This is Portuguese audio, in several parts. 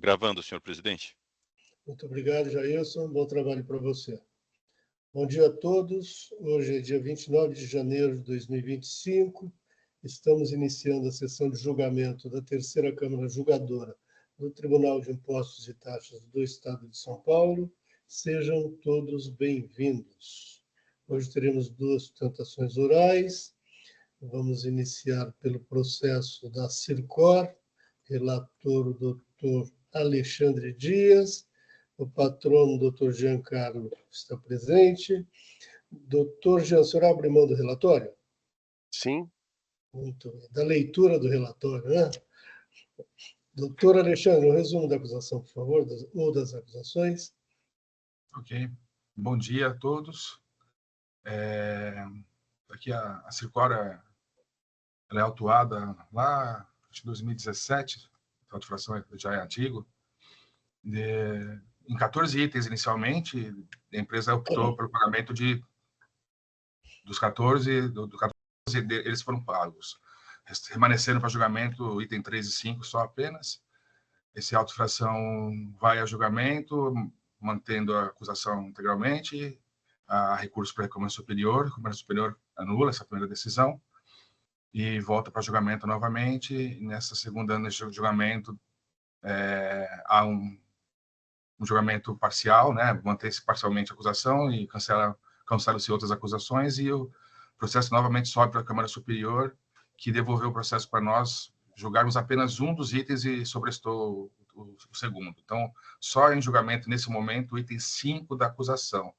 Gravando, senhor presidente. Muito obrigado, Jailson. Bom trabalho para você. Bom dia a todos. Hoje é dia 29 de janeiro de 2025. Estamos iniciando a sessão de julgamento da terceira Câmara Julgadora do Tribunal de Impostos e Taxas do Estado de São Paulo. Sejam todos bem-vindos. Hoje teremos duas sustentações orais. Vamos iniciar pelo processo da Circor, relator o doutor Alexandre Dias, o patrono, doutor Giancarlo, está presente. Doutor Jean, o senhor abre mão do relatório? Sim. Muito bem. Da leitura do relatório, né? Doutor Alexandre, um resumo da acusação, por favor, ou das acusações. Ok. Bom dia a todos. Aqui a Circor ela é autuada lá em 2017, a autuação já é antigo, em 14 itens inicialmente. A empresa optou pelo pagamento dos 14, eles foram pagos. Remanesceram para julgamento item 3 e 5 só apenas. Essa auto-infração vai a julgamento, mantendo a acusação integralmente. Há recurso para a Câmara Superior. A Câmara Superior anula essa primeira decisão e volta para julgamento novamente. E nessa segunda julgamento, há um julgamento parcial, né? Mantém-se parcialmente a acusação e cancelam-se outras acusações, e o processo novamente sobe para a Câmara Superior, que devolveu o processo para nós julgarmos apenas um dos itens e sobrestou o segundo. Então, só em julgamento, nesse momento, o item 5 da acusação.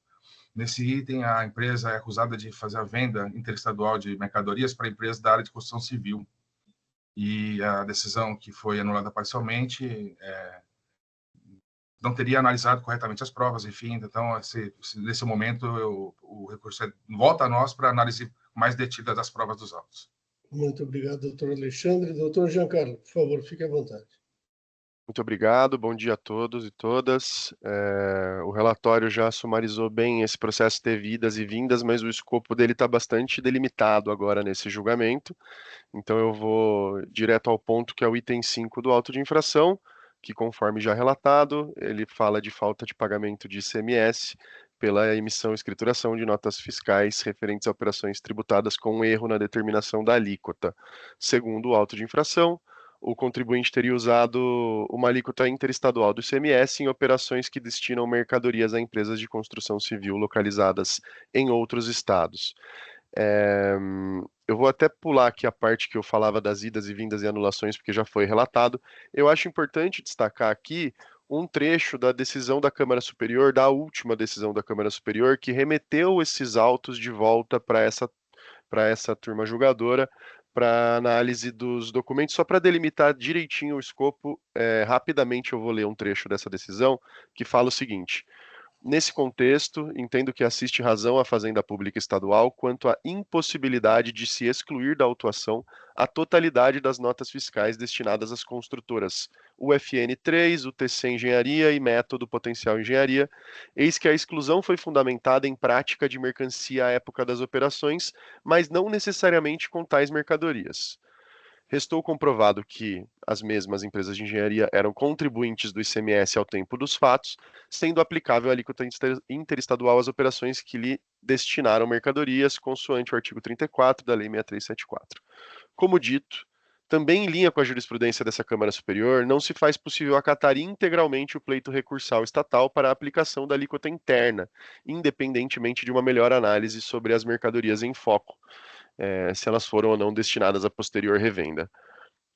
Nesse item, a empresa é acusada de fazer a venda interestadual de mercadorias para empresas da área de construção civil. E a decisão que foi anulada parcialmente não teria analisado corretamente as provas, enfim. Então, nesse momento, o recurso volta a nós para análise mais detida das provas dos autos. Muito obrigado, doutor Alexandre. Doutor Giancarlo, por favor, fique à vontade. Muito obrigado, bom dia a todos e todas. O relatório já sumarizou bem esse processo ter idas e vindas, mas o escopo dele está bastante delimitado agora nesse julgamento. Então eu vou direto ao ponto, que é o item 5 do auto de infração, que, conforme já relatado, ele fala de falta de pagamento de ICMS pela emissão e escrituração de notas fiscais referentes a operações tributadas com erro na determinação da alíquota. Segundo o auto de infração, o contribuinte teria usado uma alíquota interestadual do ICMS em operações que destinam mercadorias a empresas de construção civil localizadas em outros estados. Eu vou até pular aqui a parte que eu falava das idas e vindas e anulações, porque já foi relatado. Eu acho importante destacar aqui um trecho da decisão da Câmara Superior, da última decisão da Câmara Superior, que remeteu esses autos de volta para essa turma julgadora, para análise dos documentos. Só para delimitar direitinho o escopo, rapidamente eu vou ler um trecho dessa decisão, que fala o seguinte: nesse contexto, entendo que assiste razão à Fazenda Pública Estadual quanto à impossibilidade de se excluir da autuação a totalidade das notas fiscais destinadas às construtoras UFN 3, UTC Engenharia e Método Potencial Engenharia, eis que a exclusão foi fundamentada em prática de mercancia à época das operações, mas não necessariamente com tais mercadorias. Restou comprovado que as mesmas empresas de engenharia eram contribuintes do ICMS ao tempo dos fatos, sendo aplicável a alíquota interestadual às operações que lhe destinaram mercadorias, consoante o artigo 34 da Lei 6374. Como dito, também em linha com a jurisprudência dessa Câmara Superior, não se faz possível acatar integralmente o pleito recursal estatal para a aplicação da alíquota interna, independentemente de uma melhor análise sobre as mercadorias em foco, se elas foram ou não destinadas à posterior revenda.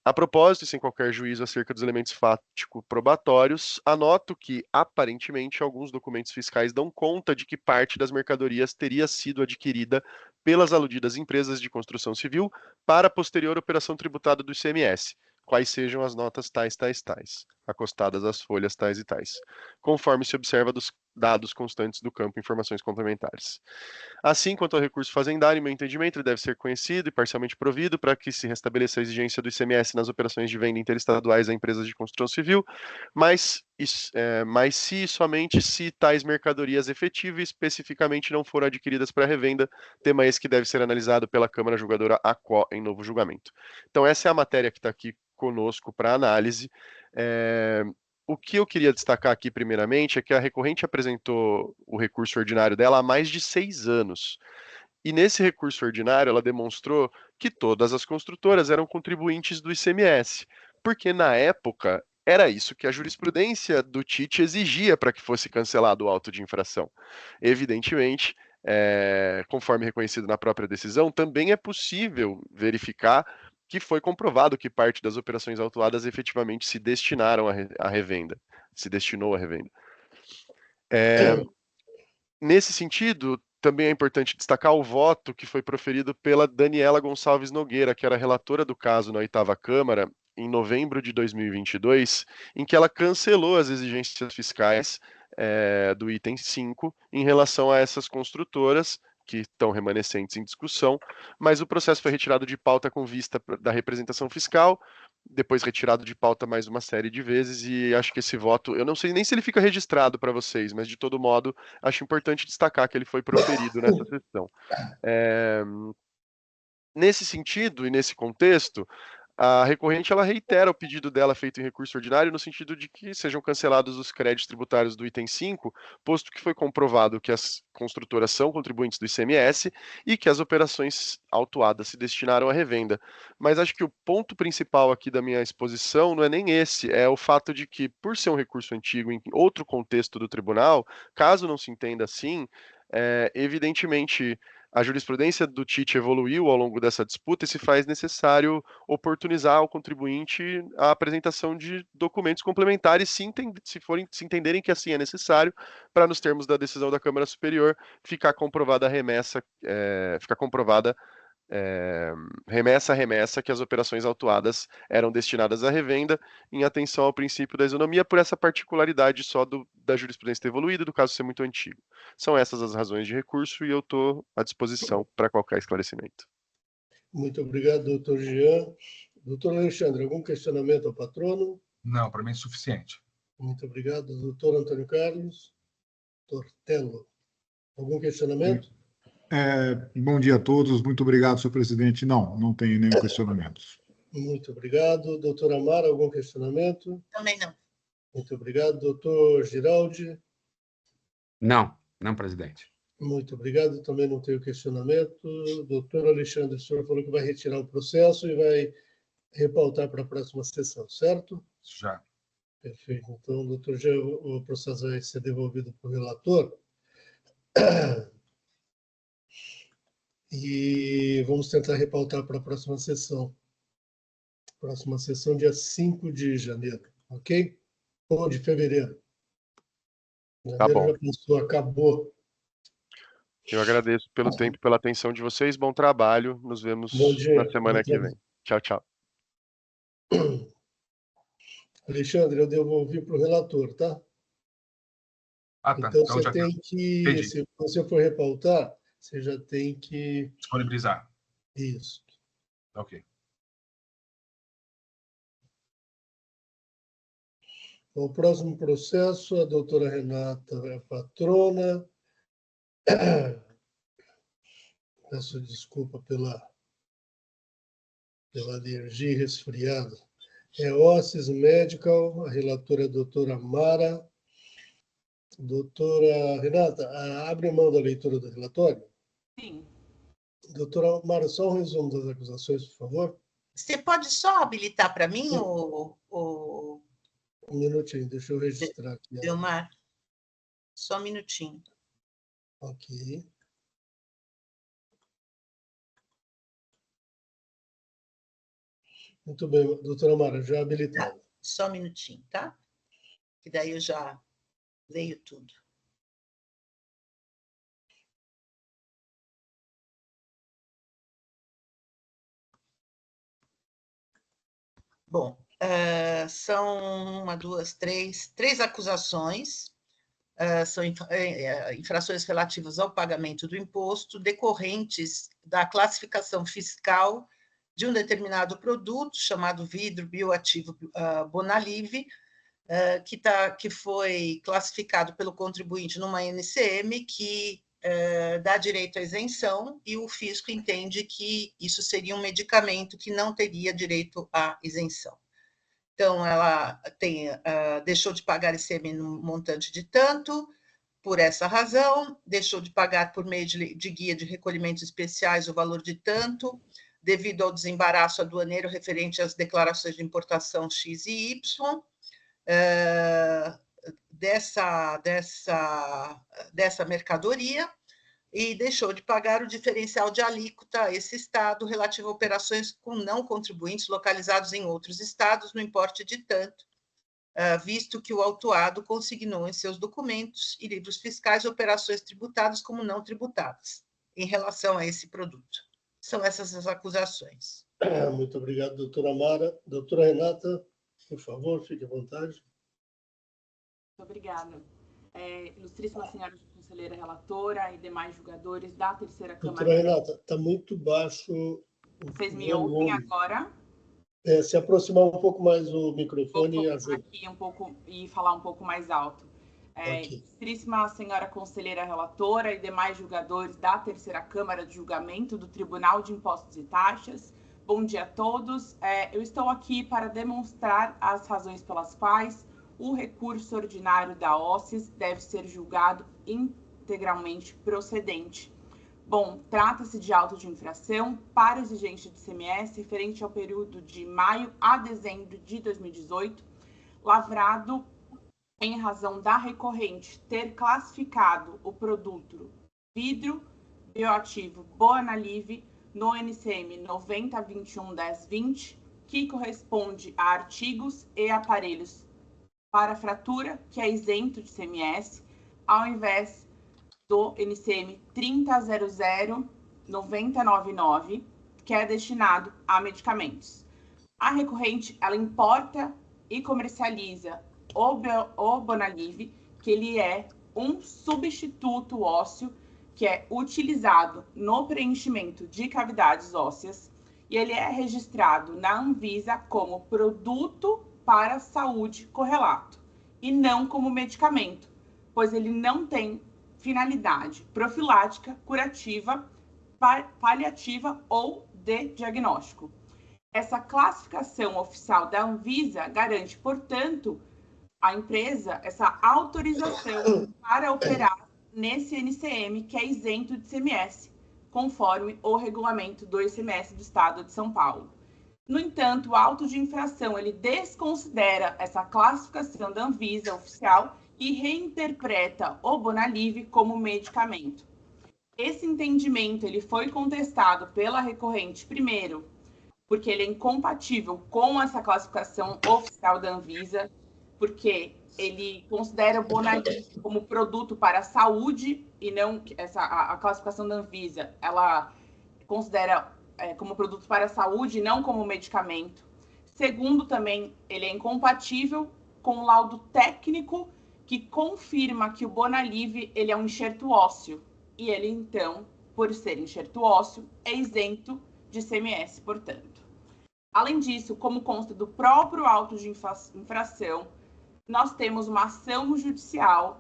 A propósito, e sem qualquer juízo acerca dos elementos fático-probatórios, anoto que, aparentemente, alguns documentos fiscais dão conta de que parte das mercadorias teria sido adquirida pelas aludidas empresas de construção civil para a posterior operação tributada do ICMS, quais sejam as notas tais, acostadas às folhas tais e tais, conforme se observa dos dados constantes do campo informações complementares. Assim, quanto ao recurso fazendário, em meu entendimento, ele deve ser conhecido e parcialmente provido para que se restabeleça a exigência do ICMS nas operações de venda interestaduais a empresas de construção civil, mas se e somente se tais mercadorias efetivas especificamente não foram adquiridas para revenda, tema esse que deve ser analisado pela Câmara Julgadora AQO em novo julgamento. Então, essa é a matéria que está aqui conosco para análise. o que eu queria destacar aqui, primeiramente, é que a recorrente apresentou o recurso ordinário dela há mais de 6 anos. E nesse recurso ordinário, ela demonstrou que todas as construtoras eram contribuintes do ICMS, porque na época era isso que a jurisprudência do TIT exigia para que fosse cancelado o auto de infração. Evidentemente, conforme reconhecido na própria decisão, também é possível verificar que foi comprovado que parte das operações autuadas efetivamente se destinaram à revenda, se destinou à revenda. Nesse sentido, também é importante destacar o voto que foi proferido pela Daniela Gonçalves Nogueira, que era relatora do caso na 8ª Câmara, em novembro de 2022, em que ela cancelou as exigências fiscais do item 5 em relação a essas construtoras que estão remanescentes em discussão, mas o processo foi retirado de pauta com vista da representação fiscal, depois retirado de pauta mais uma série de vezes, e acho que esse voto, eu não sei nem se ele fica registrado para vocês, mas de todo modo, acho importante destacar que ele foi proferido nessa sessão. Nesse sentido e nesse contexto, a recorrente ela reitera o pedido dela feito em recurso ordinário no sentido de que sejam cancelados os créditos tributários do item 5, posto que foi comprovado que as construtoras são contribuintes do ICMS e que as operações autuadas se destinaram à revenda. Mas acho que o ponto principal aqui da minha exposição não é nem esse, é o fato de que, por ser um recurso antigo em outro contexto do tribunal, caso não se entenda assim, evidentemente a jurisprudência do TIT evoluiu ao longo dessa disputa e se faz necessário oportunizar ao contribuinte a apresentação de documentos complementares, se entenderem que assim é necessário, para nos termos da decisão da Câmara Superior ficar comprovada a remessa, remessa a remessa que as operações autuadas eram destinadas à revenda, em atenção ao princípio da isonomia, por essa particularidade só da jurisprudência ter evoluído e do caso ser muito antigo. São essas as razões de recurso e eu estou à disposição para qualquer esclarecimento. Muito obrigado, doutor Jean. Doutor Alexandre, algum questionamento ao patrono? Não, para mim é suficiente. Muito obrigado, doutor Antônio Carlos. Tortello, algum questionamento? Bom dia a todos, muito obrigado, senhor presidente. Não tenho nenhum questionamento. Muito obrigado. Doutor Amara, algum questionamento? Também não. Muito obrigado. Doutor Giraldi? Não, presidente. Muito obrigado. Também não tenho questionamento. Doutor Alexandre, o senhor falou que vai retirar o processo e vai repautar para a próxima sessão, certo? Já. Perfeito. Então, doutor Jean, o processo vai ser devolvido para o relator. E vamos tentar repautar para a próxima sessão. Próxima sessão, dia 5 de janeiro, ok? Ou de fevereiro. Tá bom. Já passou, acabou. Eu agradeço pelo tempo e pela atenção de vocês. Bom trabalho. Nos vemos na semana que vem. Tchau, tchau. Alexandre, eu devolvi para o relator, tá? Ah, tá. Então, Então você tem que, entendi. se você for repautar, você já tem que... Disponibilizar. Isso. Ok. O próximo processo, a doutora Renata é a patrona. Peço desculpa pela alergia e resfriado. É Ossis Medical, a relatora é a doutora Mara. Doutora Renata, abre mão da leitura do relatório? Sim. Doutora Mara, só um resumo das acusações, por favor. Você pode só habilitar para mim Um minutinho, deixa eu registrar aqui. Delmar? Só um minutinho. Ok. Muito bem, doutora Mara, já habilitada. Só um minutinho, tá? Que daí eu já leio tudo. Bom, são uma, duas, três acusações. São infrações relativas ao pagamento do imposto decorrentes da classificação fiscal de um determinado produto chamado vidro bioativo Bonalive, que foi classificado pelo contribuinte numa NCM que dá direito à isenção e o fisco entende que isso seria um medicamento que não teria direito à isenção. Então, ela deixou de pagar ICM no montante de tanto, por essa razão, deixou de pagar por meio de guia de recolhimentos especiais o valor de tanto, devido ao desembaraço aduaneiro referente às declarações de importação X e Y, dessa mercadoria, e deixou de pagar o diferencial de alíquota a esse Estado relativo a operações com não contribuintes localizados em outros estados no importe de tanto, visto que o autuado consignou em seus documentos e livros fiscais operações tributadas como não tributadas em relação a esse produto. São essas as acusações. Muito obrigado, doutora Mara. Doutora Renata, por favor, fique à vontade. Muito obrigada. Ilustríssima senhora conselheira relatora e demais julgadores da terceira Câmara. Doutora Renata, está muito baixo. Vocês me ouvem agora? Se aproximar um pouco mais o microfone ajuda. Aqui um pouco e falar um pouco mais alto. Okay. Ilustríssima senhora conselheira relatora e demais julgadores da terceira Câmara de Julgamento do Tribunal de Impostos e Taxas, bom dia a todos. Eu estou aqui para demonstrar as razões pelas quais o recurso ordinário da OCES deve ser julgado integralmente procedente. Bom, trata-se de auto de infração para exigência de ICMS referente ao período de maio a dezembro de 2018, lavrado em razão da recorrente ter classificado o produto vidro bioativo Bonalive no NCM 9021-1020, que corresponde a artigos e aparelhos para fratura, que é isento de ICMS, ao invés do NCM 30.00.9099, que é destinado a medicamentos. A recorrente, ela importa e comercializa o Bonalive, que ele é um substituto ósseo que é utilizado no preenchimento de cavidades ósseas, e ele é registrado na Anvisa como produto para saúde correlato e não como medicamento, pois ele não tem finalidade profilática, curativa, paliativa ou de diagnóstico. Essa classificação oficial da Anvisa garante, portanto, à empresa essa autorização para operar nesse NCM, que é isento de ICMS, conforme o regulamento do ICMS do Estado de São Paulo. No entanto, o auto de infração ele desconsidera essa classificação da Anvisa oficial e reinterpreta o Bonalive como medicamento. Esse entendimento ele foi contestado pela recorrente, primeiro, porque ele é incompatível com essa classificação oficial da Anvisa, porque ele considera o Bonalive como produto para a saúde e não a classificação da Anvisa, ela considera como produto para a saúde e não como medicamento. Segundo, também, ele é incompatível com o laudo técnico que confirma que o Bonalive ele é um enxerto ósseo. E ele, então, por ser enxerto ósseo, é isento de ICMS, portanto. Além disso, como consta do próprio auto de infração, nós temos uma ação judicial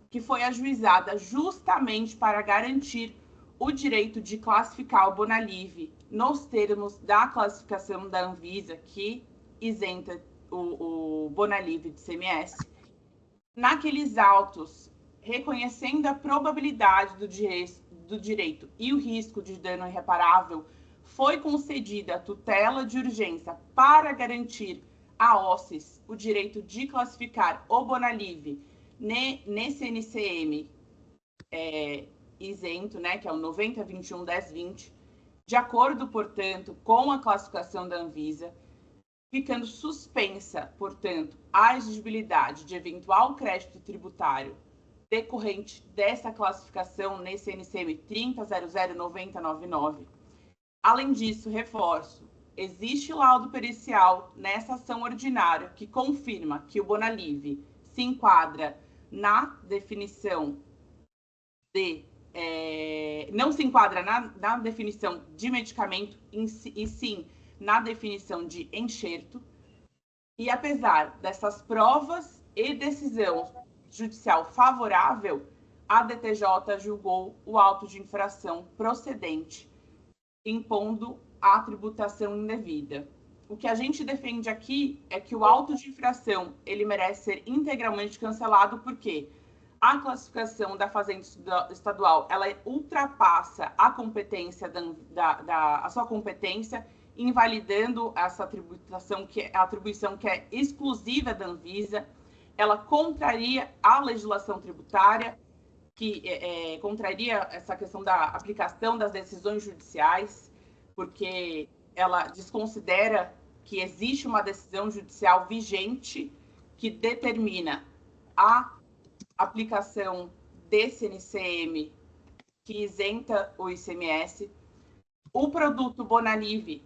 que foi ajuizada justamente para garantir o direito de classificar o Bonalive nos termos da classificação da Anvisa, que isenta o Bonalive de ICMS. Naqueles autos, reconhecendo a probabilidade do direito e o risco de dano irreparável, foi concedida a tutela de urgência para garantir a OCES o direito de classificar o Bonalive nesse NCM isento, né, que é o 9021-1020, de acordo, portanto, com a classificação da Anvisa, ficando suspensa, portanto, a exigibilidade de eventual crédito tributário decorrente dessa classificação nesse NCM 30.00.9099. Além disso, reforço, existe laudo pericial nessa ação ordinária que confirma que o Bonalive se enquadra na definição não se enquadra na definição de medicamento e sim na definição de enxerto. E apesar dessas provas e decisão judicial favorável, a DTJ julgou o auto de infração procedente, impondo a tributação indevida. o que a gente defende aqui é que o auto de infração ele merece ser integralmente cancelado, porque a classificação da Fazenda Estadual ela ultrapassa a competência a sua competência, invalidando essa atribuição que é exclusiva da Anvisa. Ela contraria a legislação tributária, que contraria essa questão da aplicação das decisões judiciais, porque ela desconsidera que existe uma decisão judicial vigente que determina a aplicação desse NCM que isenta o ICMS. O produto Bonalive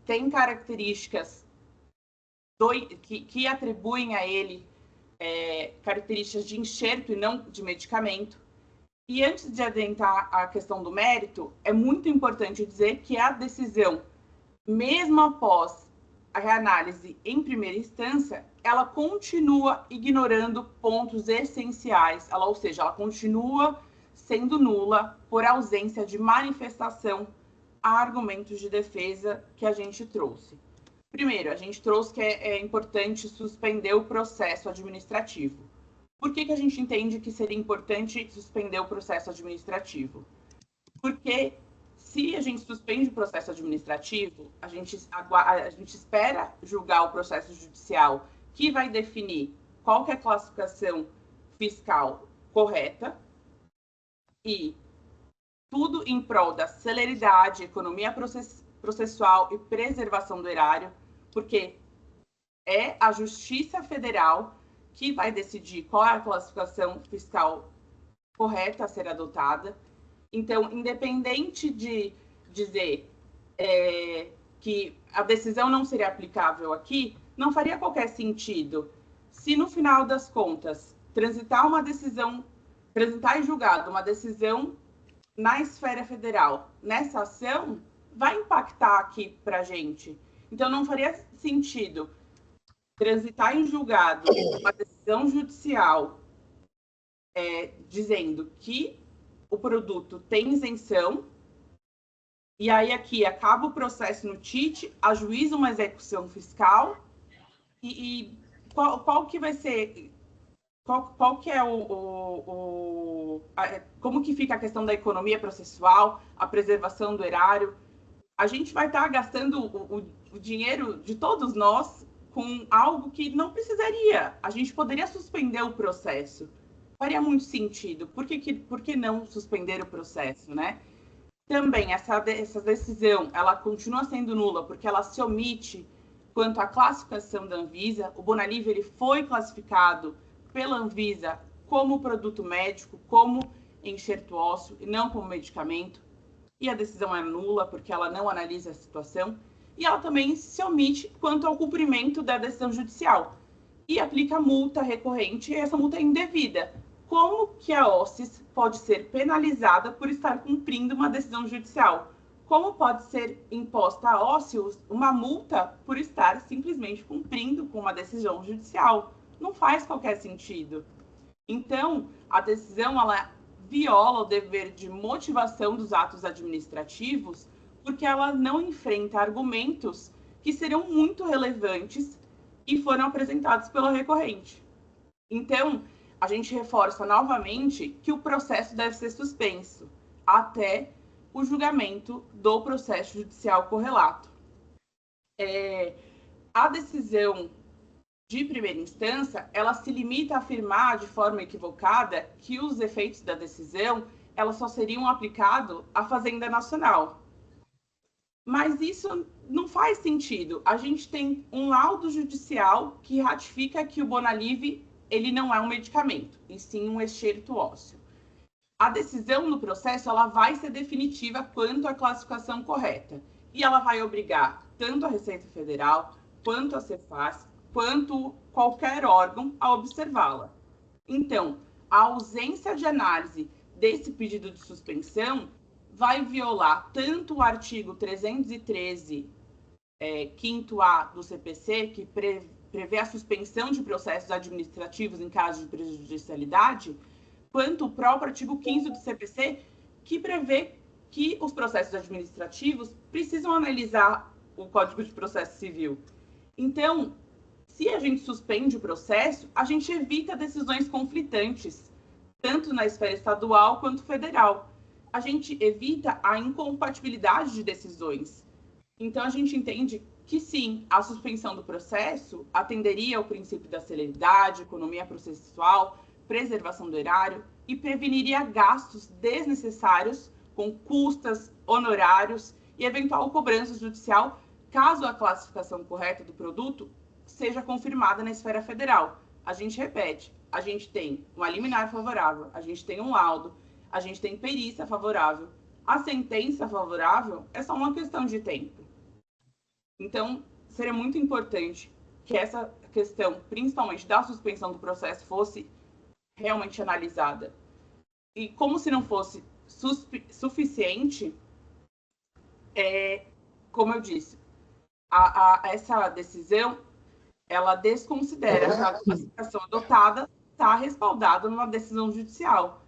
tem características que atribuem a ele características de enxerto e não de medicamento. E antes de adentrar a questão do mérito, é muito importante dizer que a decisão, mesmo após a reanálise em primeira instância, ela continua ignorando pontos essenciais, ou seja, ela continua sendo nula por ausência de manifestação a argumentos de defesa que a gente trouxe. Primeiro, a gente trouxe que é importante suspender o processo administrativo. Por que a gente entende que seria importante suspender o processo administrativo? Porque se a gente suspende o processo administrativo, a gente espera julgar o processo judicial, que vai definir qual que é a classificação fiscal correta, e tudo em prol da celeridade, economia processual e preservação do erário, porque é a Justiça Federal que vai decidir qual é a classificação fiscal correta a ser adotada. Então, independente de dizer que a decisão não seria aplicável aqui, não faria qualquer sentido se, no final das contas, transitar em julgado uma decisão na esfera federal, nessa ação, vai impactar aqui para a gente. Então, não faria sentido transitar em julgado uma decisão judicial dizendo que o produto tem isenção, e aí aqui acaba o processo no TIT, ajuiza uma execução fiscal, e qual que vai ser... Qual que é como que fica a questão da economia processual, a preservação do erário? A gente vai estar gastando o dinheiro de todos nós com algo que não precisaria. A gente poderia suspender o processo. Faria muito sentido. Por que não suspender o processo, né? Também, essa decisão, ela continua sendo nula, porque ela se omite quanto à classificação da Anvisa. O Bonalive, ele foi classificado pela Anvisa como produto médico, como enxerto ósseo e não como medicamento, e a decisão é nula porque ela não analisa a situação, e ela também se omite quanto ao cumprimento da decisão judicial e aplica multa recorrente, e essa multa é indevida. Como que a OSSIS pode ser penalizada por estar cumprindo uma decisão judicial? Como pode ser imposta a OSSIS uma multa por estar simplesmente cumprindo com uma decisão judicial? Não faz qualquer sentido. Então, a decisão ela viola o dever de motivação dos atos administrativos, porque ela não enfrenta argumentos que seriam muito relevantes e foram apresentados pela recorrente. Então, a gente reforça novamente que o processo deve ser suspenso até o julgamento do processo judicial correlato. A decisão de primeira instância, ela se limita a afirmar de forma equivocada que os efeitos da decisão elas só seriam aplicados à Fazenda Nacional. Mas isso não faz sentido. A gente tem um laudo judicial que ratifica que o Bonalive ele não é um medicamento, e sim um excerto ósseo. A decisão no processo ela vai ser definitiva quanto à classificação correta, e ela vai obrigar tanto a Receita Federal, quanto a Cefaz, quanto qualquer órgão a observá-la. Então, a ausência de análise desse pedido de suspensão vai violar tanto o artigo 313, 5º-A do CPC, que prevê a suspensão de processos administrativos em caso de prejudicialidade, quanto o próprio artigo 15º do CPC, que prevê que os processos administrativos precisam analisar o Código de Processo Civil. Então, se a gente suspende o processo, a gente evita decisões conflitantes, tanto na esfera estadual quanto federal. A gente evita a incompatibilidade de decisões. Então, a gente entende que, sim, a suspensão do processo atenderia ao princípio da celeridade, economia processual, preservação do erário e preveniria gastos desnecessários com custas, honorários e eventual cobrança judicial, caso a classificação correta do produto seja confirmada na esfera federal. A gente repete, a gente tem uma liminar favorável, a gente tem um laudo, a gente tem perícia favorável. A sentença favorável é só uma questão de tempo. Então, seria muito importante que essa questão, principalmente da suspensão do processo, fosse realmente analisada. E como se não fosse suficiente, como eu disse, essa decisão, ela desconsidera que a classificação adotada está respaldada numa decisão judicial.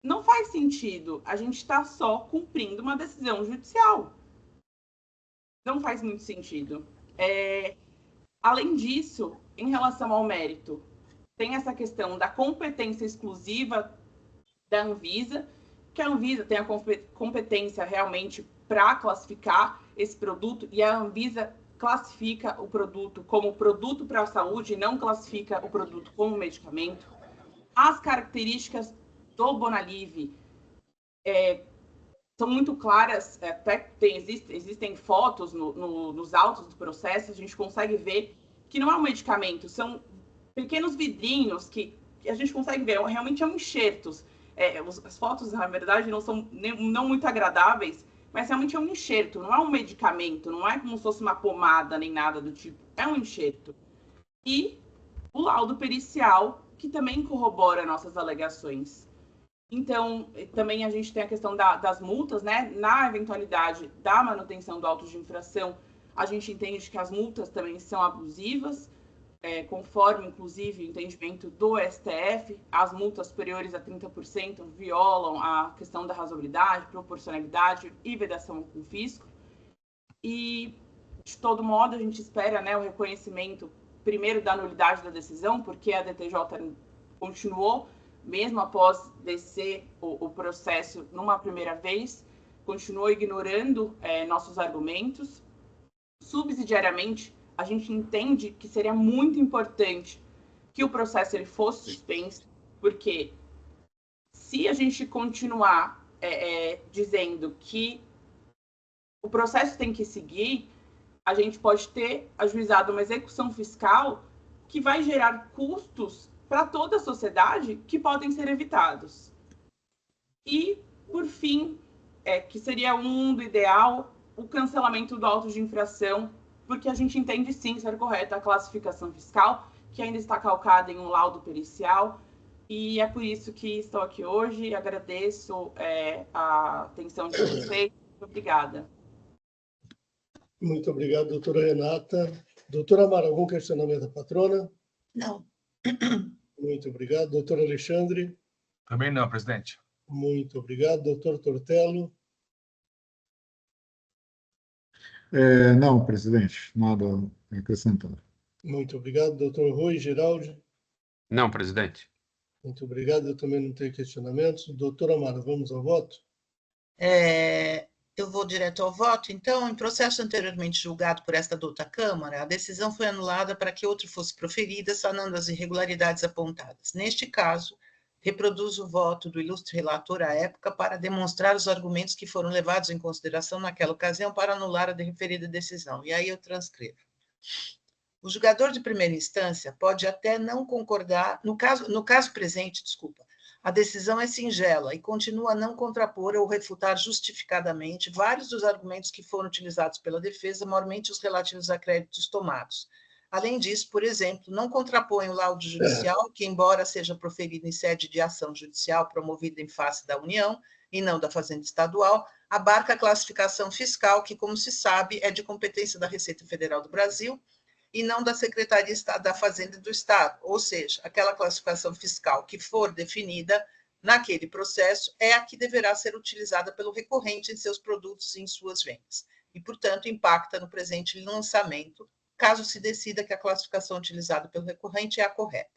Não faz sentido, a gente está só cumprindo uma decisão judicial. Não faz muito sentido. Além disso, em relação ao mérito, tem essa questão da competência exclusiva da Anvisa, que a Anvisa tem a competência realmente para classificar esse produto, e a Anvisa classifica o produto como produto para a saúde e não classifica o produto como medicamento. As características do Bonalive são muito claras, até existem fotos nos autos do processo, a gente consegue ver que não é um medicamento, são pequenos vidrinhos que a gente consegue ver, realmente são enxertos. As fotos, na verdade, não são não muito agradáveis, mas realmente é um enxerto, não é um medicamento, não é como se fosse uma pomada nem nada do tipo, é um enxerto. E o laudo pericial, que também corrobora nossas alegações. Então, também a gente tem a questão das multas, né? Na eventualidade da manutenção do auto de infração, a gente entende que as multas também são abusivas, conforme, inclusive, o entendimento do STF, as multas superiores a 30% violam a questão da razoabilidade, proporcionalidade e vedação ao confisco. E, de todo modo, a gente espera, né, o reconhecimento, primeiro, da nulidade da decisão, porque a DTJ continuou, mesmo após descer o processo numa primeira vez, continuou ignorando nossos argumentos. Subsidiariamente, a gente entende que seria muito importante que o processo ele fosse suspenso, porque se a gente continuar dizendo que o processo tem que seguir, a gente pode ter ajuizado uma execução fiscal que vai gerar custos para toda a sociedade que podem ser evitados. E, por fim, que seria um mundo ideal, o cancelamento do auto de infração, porque a gente entende sim ser correta a classificação fiscal, que ainda está calcada em um laudo pericial, e é por isso que estou aqui hoje. Agradeço a atenção de vocês. Muito obrigada. Muito obrigado, doutora Renata. Doutora Amara, algum questionamento da patrona? Não. Muito obrigado. Doutor Alexandre? Também não, presidente. Muito obrigado. Doutor Tortello? Não, presidente, nada a acrescentar. Muito obrigado. Doutor Rui Giraldi? Não, presidente. Muito obrigado. Eu também não tenho questionamentos. Doutora Amara, vamos ao voto? Eu vou direto ao voto. Então, em processo anteriormente julgado por esta douta Câmara, a decisão foi anulada para que outra fosse proferida, sanando as irregularidades apontadas. Neste caso, reproduzo o voto do ilustre relator à época para demonstrar os argumentos que foram levados em consideração naquela ocasião para anular a referida decisão. E aí eu transcrevo. O julgador de primeira instância pode até não concordar, no caso presente, a decisão é singela e continua a não contrapor ou refutar justificadamente vários dos argumentos que foram utilizados pela defesa, maiormente os relativos a créditos tomados. Além disso, por exemplo, não contrapõe o laudo judicial, que, embora seja proferido em sede de ação judicial promovida em face da União e não da Fazenda Estadual, abarca a classificação fiscal, que, como se sabe, é de competência da Receita Federal do Brasil e não da Secretaria da Fazenda do Estado, ou seja, aquela classificação fiscal que for definida naquele processo é a que deverá ser utilizada pelo recorrente em seus produtos e em suas vendas. e, portanto, impacta no presente lançamento, caso se decida que a classificação utilizada pelo recorrente é a correta.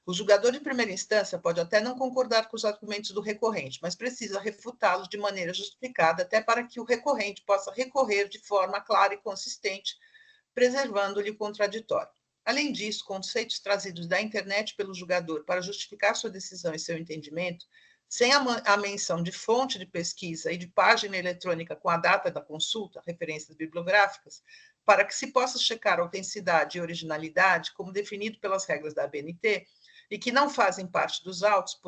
O julgador de primeira instância pode até não concordar com os argumentos do recorrente, mas precisa refutá-los de maneira justificada, até para que o recorrente possa recorrer de forma clara e consistente, preservando-lhe o contraditório. Além disso, conceitos trazidos da internet pelo julgador para justificar sua decisão e seu entendimento, sem a menção de fonte de pesquisa e de página eletrônica com a data da consulta, referências bibliográficas, para que se possa checar a autenticidade e originalidade, como definido pelas regras da ABNT, e que não fazem parte dos autos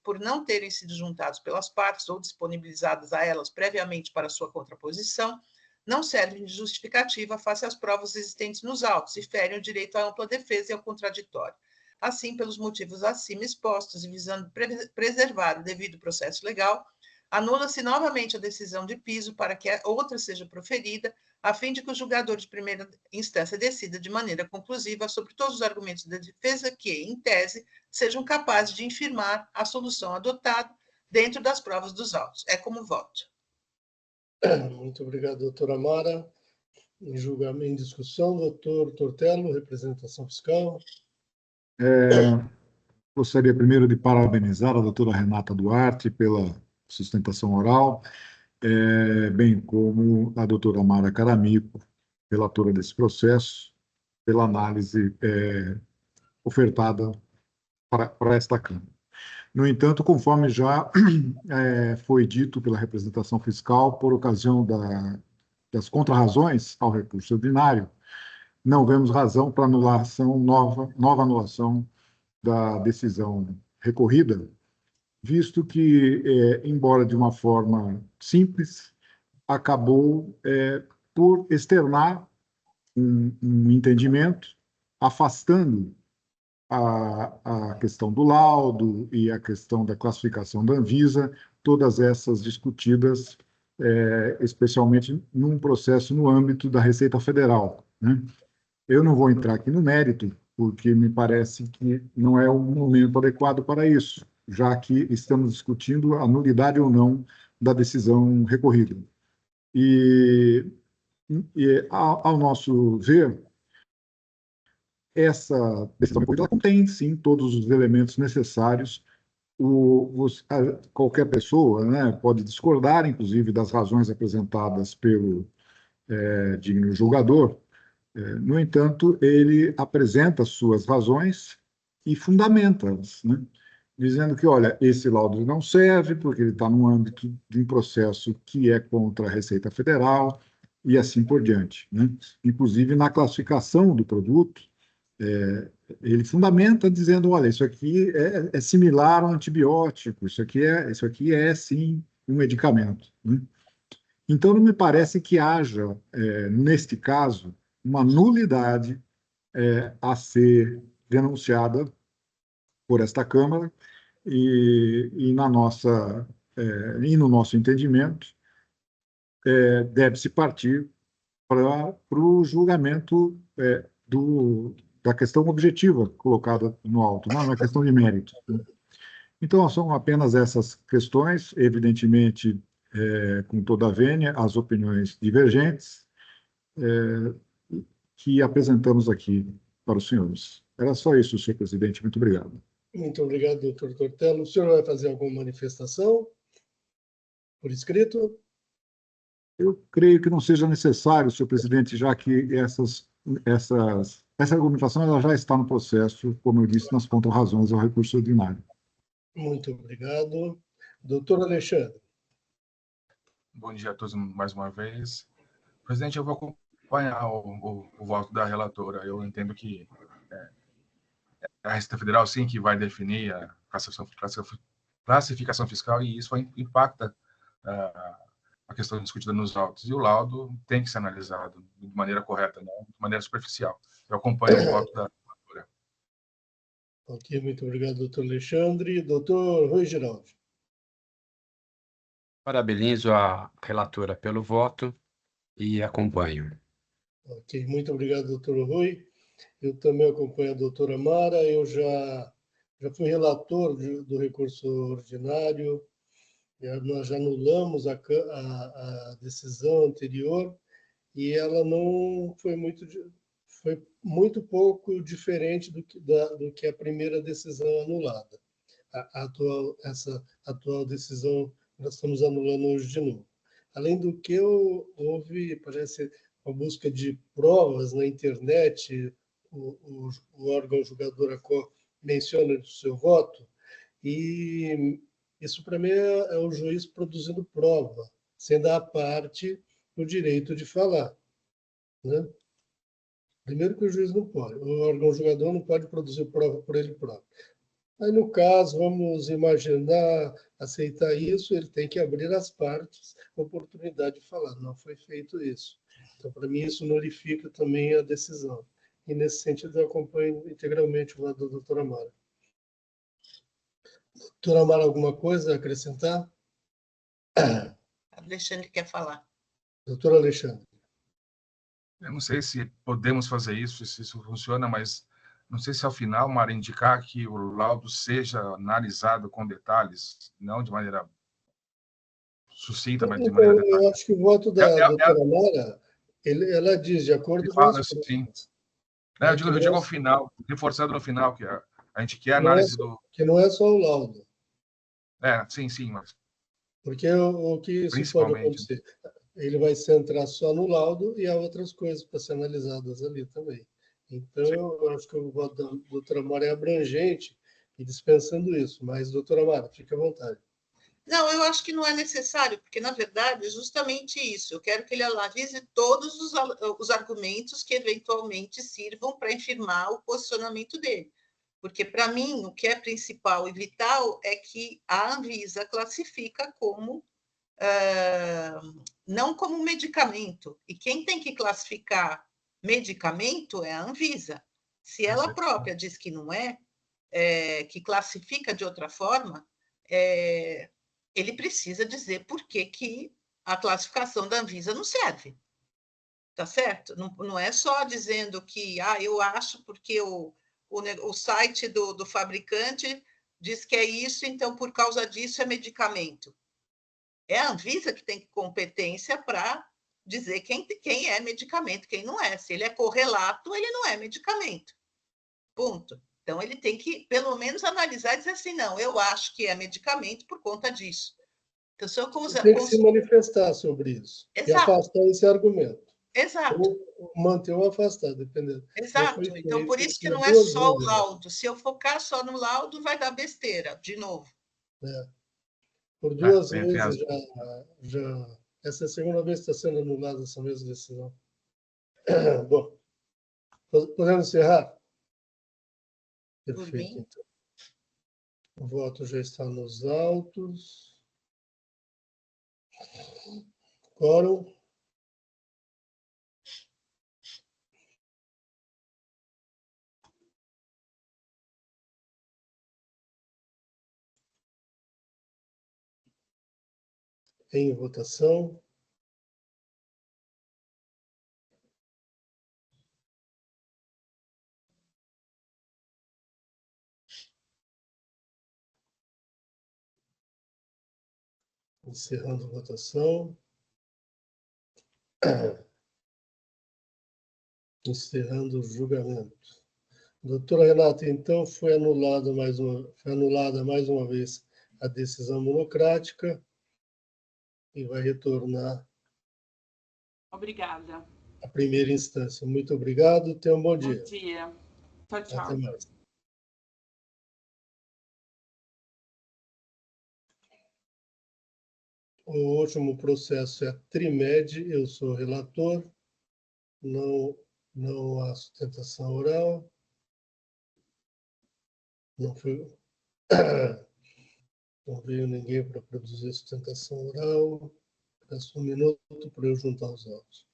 por não terem sido juntados pelas partes ou disponibilizadas a elas previamente para sua contraposição, não servem de justificativa face às provas existentes nos autos e ferem o direito à ampla defesa e ao contraditório. Assim, pelos motivos acima expostos e visando preservar o devido processo legal, anula-se novamente a decisão de piso para que a outra seja proferida, a fim de que o julgador de primeira instância decida de maneira conclusiva sobre todos os argumentos da defesa que, em tese, sejam capazes de infirmar a solução adotada dentro das provas dos autos. É como voto. Muito obrigado, doutora Mara. Em julgamento, em discussão, doutor Tortello, representação fiscal. Gostaria primeiro de parabenizar a doutora Renata Duarte pela sustentação oral, bem como a doutora Mara Caramico, relatora desse processo, pela análise ofertada para esta Câmara. No entanto, conforme já foi dito pela representação fiscal, por ocasião das contrarrazões ao recurso ordinário, não vemos razão para nova anulação da decisão recorrida, visto que, embora de uma forma simples, acabou por externar um entendimento, afastando a questão do laudo e a questão da classificação da Anvisa, todas essas discutidas, especialmente num processo no âmbito da Receita Federal, né? Eu não vou entrar aqui no mérito, porque me parece que não é o momento adequado para isso, já que estamos discutindo a nulidade ou não da decisão recorrida. E ao nosso ver, essa decisão recorrida contém, sim, todos os elementos necessários. Qualquer pessoa, né, pode discordar, inclusive, das razões apresentadas pelo digno julgador. No entanto, ele apresenta suas razões e fundamenta-as, né, dizendo que, olha, esse laudo não serve porque ele está no âmbito de um processo que é contra a Receita Federal e assim por diante, né? Inclusive, na classificação do produto, ele fundamenta dizendo, olha, isso aqui é similar ao antibiótico, isso aqui é sim, um medicamento, né? Então, não me parece que haja, neste caso, uma nulidade a ser denunciada por esta Câmara e no nosso entendimento, deve-se partir para o julgamento da questão objetiva colocada no auto, não é uma questão de mérito, né? Então, são apenas essas questões, evidentemente, com toda a vênia, as opiniões divergentes, que apresentamos aqui para os senhores. Era só isso, senhor presidente. Muito obrigado. Muito obrigado, doutor Tortello. O senhor vai fazer alguma manifestação por escrito? Eu creio que não seja necessário, senhor presidente, já que essa argumentação ela já está no processo, como eu disse, nas contrarrazões ao recurso ordinário. Muito obrigado. Doutor Alexandre. Bom dia a todos mais uma vez. Presidente, eu vou acompanhar o voto da relatora. Eu entendo que a Receita Federal, sim, que vai definir a classificação fiscal e isso impacta a questão discutida nos autos. E o laudo tem que ser analisado de maneira correta, não de maneira superficial. Eu acompanho o voto da relatora. Ok, muito obrigado, doutor Alexandre. Doutor Rui Giraldi. Parabenizo a relatora pelo voto e acompanho. Ok, muito obrigado, doutor Rui. Eu também acompanho a doutora Mara. Eu já fui relator do recurso ordinário Nós já anulamos a decisão anterior e ela não foi muito pouco diferente do que a primeira decisão anulada. Essa atual decisão nós estamos anulando hoje de novo. Além do que, houve, parece, uma busca de provas na internet, o órgão julgador ACO menciona no seu voto, e isso, para mim, é o juiz produzindo prova, sem dar à parte o direito de falar, né? Primeiro que o juiz não pode, o órgão julgador não pode produzir prova por ele próprio. Aí, no caso, vamos imaginar, aceitar isso, ele tem que abrir às partes a oportunidade de falar. Não foi feito isso. Então, para mim, isso nullifica também a decisão. E, nesse sentido, eu acompanho integralmente o lado da doutora Mara. Doutora Mara, alguma coisa a acrescentar? Alexandre quer falar. Doutor Alexandre. Eu não sei se podemos fazer isso, se isso funciona, mas não sei se ao final, Mara, indicar que o laudo seja analisado com detalhes, não de maneira sucinta, mas de maneira Então, eu detalhada. acho que o voto da doutora Mara, ela diz de acordo com as Assim, provas. eu digo ao final, reforçando no final, que a gente quer análise do... Que não é só o laudo. Sim, mas... Porque o que isso pode acontecer? Ele vai se centrar só no laudo e há outras coisas para ser analisadas ali também. Então, eu acho que o voto da doutora Mara é abrangente e dispensando isso. Mas, doutora Mara, fique à vontade. Não, eu acho que não é necessário, porque, na verdade, é justamente isso. Eu quero que ele analise todos os argumentos que, eventualmente, sirvam para infirmar o posicionamento dele. Porque, para mim, o que é principal e vital é que a Anvisa classifica como não como medicamento. E quem tem que classificar medicamento é a Anvisa. Se ela própria diz que não é, que classifica de outra forma, ele precisa dizer por que a classificação da Anvisa não serve. Tá certo? Não é só dizendo que eu acho porque o site do fabricante diz que é isso, então por causa disso é medicamento. É a Anvisa que tem competência para dizer quem é medicamento, quem não é. Se ele é correlato, ele não é medicamento. Ponto. Então, ele tem que, pelo menos, analisar e dizer assim, não, eu acho que é medicamento por conta disso. Então, se eu tem que se manifestar sobre isso. Exato. E afastar esse argumento. Exato. Ou manter ou afastar, dependendo. Exato. Então, por isso que não é só o laudo. Se eu focar só no laudo, vai dar besteira, de novo. Por duas vezes já... Essa é a segunda vez que está sendo anulada essa mesma decisão. Bom, podemos encerrar? Perfeito, então. O voto já está nos autos. Quórum. Em votação. Encerrando a votação. Encerrando o julgamento. Doutora Renata, então foi anulada mais uma vez a decisão monocrática e vai retornar Obrigada. à primeira instância. Muito obrigado, tenha um bom dia. Bom dia. Tchau, tchau. Até mais. O último processo é a Trimed, eu sou relator, não há sustentação oral, não veio ninguém para produzir sustentação oral. Peço um minuto para eu juntar os autos.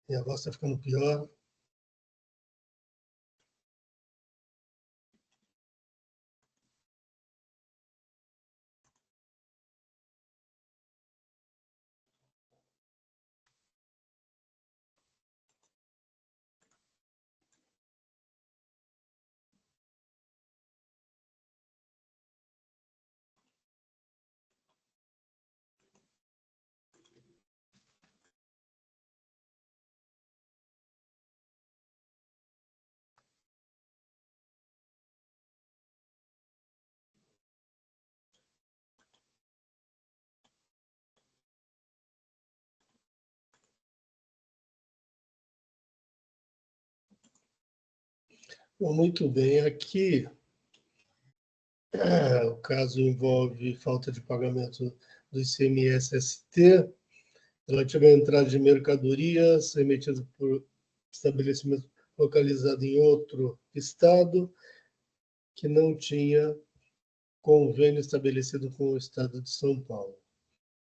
Minha voz está ficando pior. Bom, muito bem. Aqui, o caso envolve falta de pagamento do ICMS-ST, relativo à entrada de mercadorias emitidas por estabelecimento localizado em outro estado, que não tinha convênio estabelecido com o Estado de São Paulo.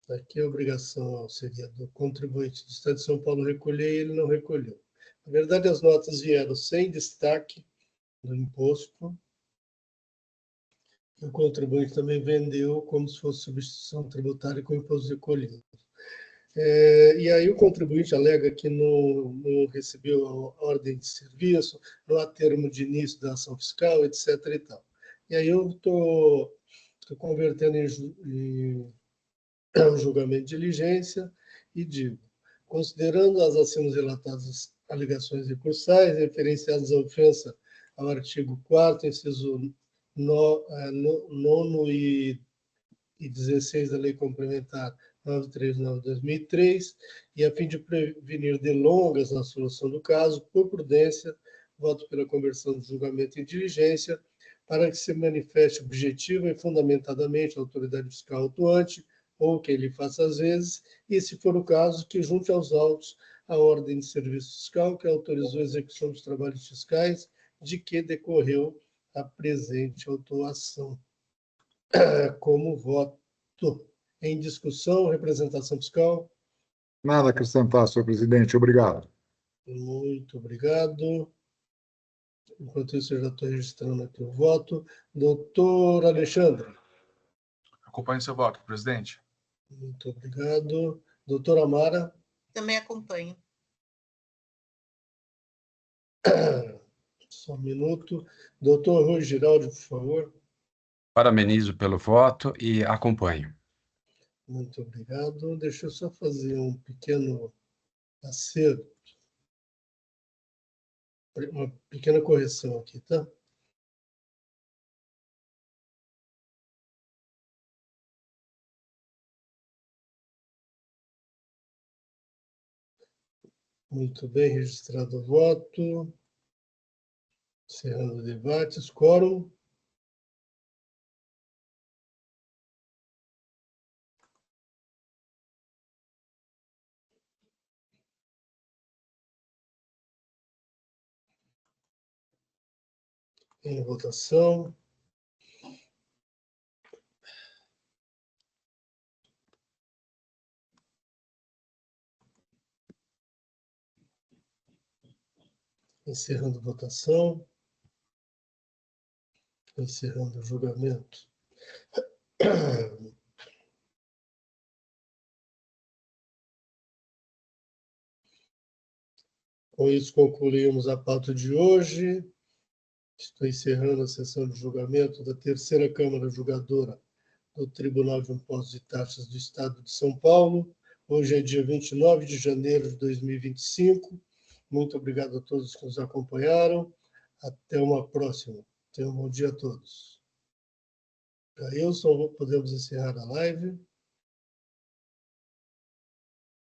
Aqui a obrigação seria do contribuinte do Estado de São Paulo recolher, e ele não recolheu. Na verdade, as notas vieram sem destaque do imposto. O contribuinte também vendeu como se fosse substituição tributária com imposto recolhido. E aí o contribuinte alega que não recebeu a ordem de serviço, não há termo de início da ação fiscal, etc. E tal. E aí eu estou convertendo em julgamento de diligência e digo, considerando as acima relatadas alegações recursais referenciadas à ofensa ao artigo 4º, inciso 9º e 16 da Lei Complementar 939/2003, e a fim de prevenir delongas na solução do caso, por prudência, voto pela conversão de julgamento em diligência, para que se manifeste objetiva e fundamentadamente a autoridade fiscal atuante, ou que ele faça às vezes, e, se for o caso, que junte aos autos a ordem de serviço fiscal que autorizou a execução dos trabalhos fiscais de que decorreu a presente autuação. Como voto em discussão, representação fiscal. Nada a acrescentar, senhor presidente. Obrigado. Muito obrigado. Enquanto isso, eu já estou registrando aqui o voto. Doutor Alexandre. Acompanhe seu voto, presidente. Muito obrigado. Doutora Amara. Também acompanho. Só um minuto. Doutor Rui Giraldi, por favor. Parabenizo pelo voto e acompanho. Muito obrigado. Deixa eu só fazer um pequeno acerto, uma pequena correção aqui, tá? Muito bem, registrado o voto. Encerrando o debate. Quórum. Em votação. Encerrando a votação. Encerrando o julgamento. Com isso, concluímos a pauta de hoje. Estou encerrando a sessão de julgamento da terceira Câmara Julgadora do Tribunal de Impostos e Taxas do Estado de São Paulo. Hoje é dia 29 de janeiro de 2025. Muito obrigado a todos que nos acompanharam. Até uma próxima. Tenham um bom dia a todos. Jailson, podemos encerrar a live.